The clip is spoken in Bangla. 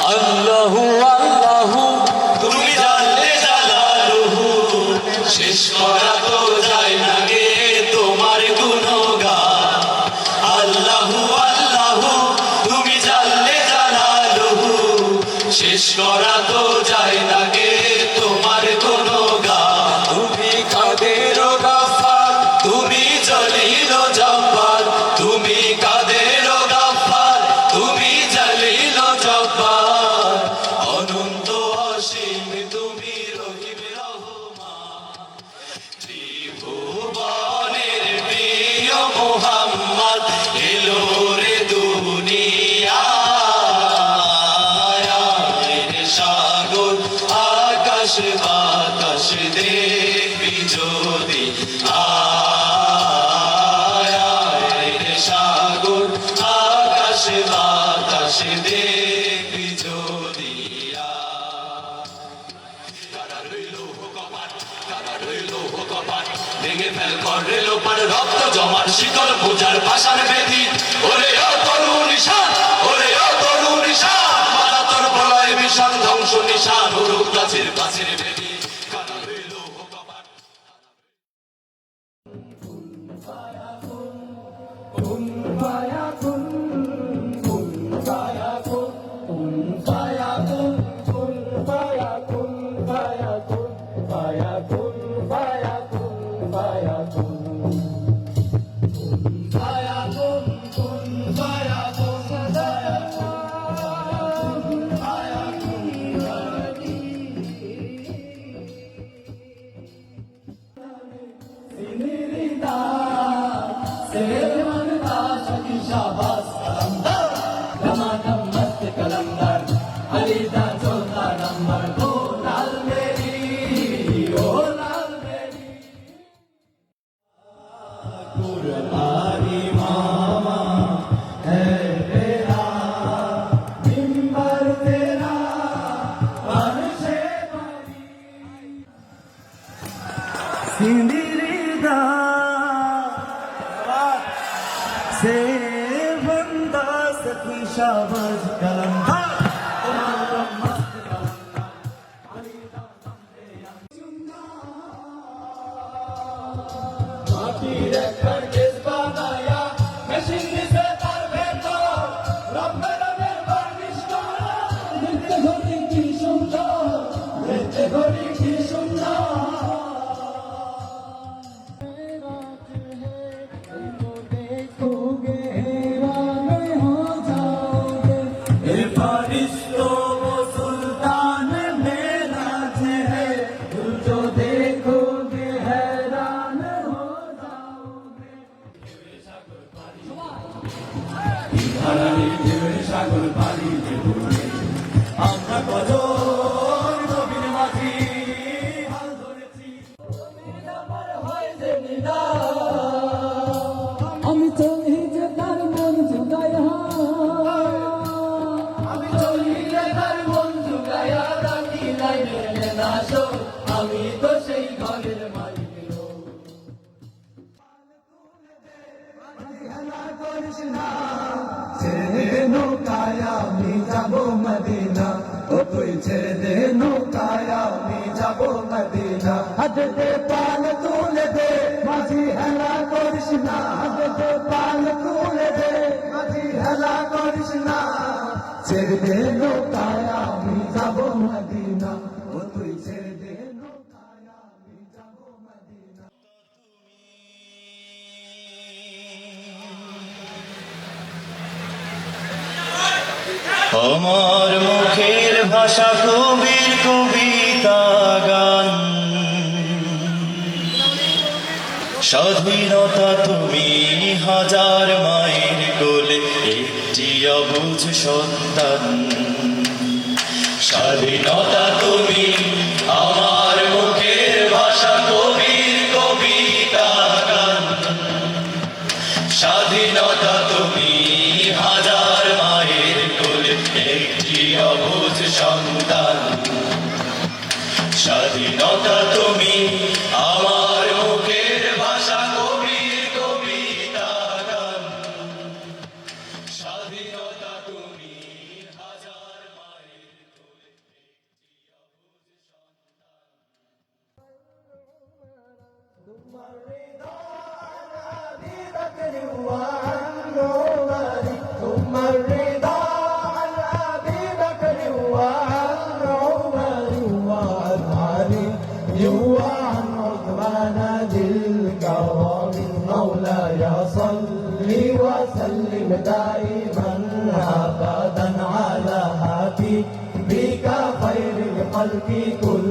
আল্লাহু আল্লাহু তুমি জানলে জালালুহু শেষ করা তো যায় না গে তোমার গুণগান আল্লাহু আল্লাহু তুমি জানলে জালালুহু শেষ করা তো যায় না গে তোমার গুণগান তুমি কাদের গাফফার তুমি জলিল জব্বার তুমি কাদের গাফফার তুমি জলিল জব্বার অনন্ত অসীম তুমি রহিম রহমান ত্রিভুবনের প্রিয় মুহাম্মদ এলো রে দুনিয়ায় রে সাগর আকাশ বাতাস দেখবি যদি আয় রে সাগর আকাশ বাতাস দেখবি যদি কারা রইল কপাট কারা রইল কপাট ভেঙে ফেল করে লোপার রক্ত জমার শিকল পূজার পাশার বেদি ওরে ও তরু নিশান ওরে ও তরু নিশান মারা তোর প্রলয় বিষাণ ধ্বংস নিশান উরুক গাছের পাশের বেদি কারা রইল কপাট से बंदा सखी शाबाश कलंदर আমরা কজন নবীর মাঝি হাল ধরেছি আমি চলি যে তার মন জুগায়া আমি চলি রে তার মন জুগায়া রাখি লাই মেলে না শো আমি তো সেই ঘরের মালিক ছেড়ে নৌকায় আমি যাব মদিনা ও তুই ছেড়ে দে নৌকায় আমি যাব মদিনা হাতে পাল তুলে দে মাঝি হেলা করিস না হাতে পাল তুলে দে মাঝি হেলা করিস না ছেড়ে দে নৌকায় আমি যাব মদিনা ও তুই ছেড়ে দে নৌকায় আমি যাব মদিনা আমার মুখের ভাষা কবির কবিতা গান স্বাধীনতা তুমি হাজার মায়ের কোলে একটি অবুঝ সন্তান স্বাধীনতা তুমি আমার মুখের ভাষা কবির কবিতা গান স্বাধীনতা তুমি হাজার মায়ের কোলে স্বাধীনতা তুমি হাজার মায়ের কোলে একটি অবুঝ সন্তান তোমার হৃদয় নবী বকর ওয়ানোরি তোমার হৃদয় নবী বকর ওয়ানোরি ওয়ানোরি يوان عثمان ذي الكرم مولاي صل وسلم دائما ابدا على حبيبك خير الخلق كل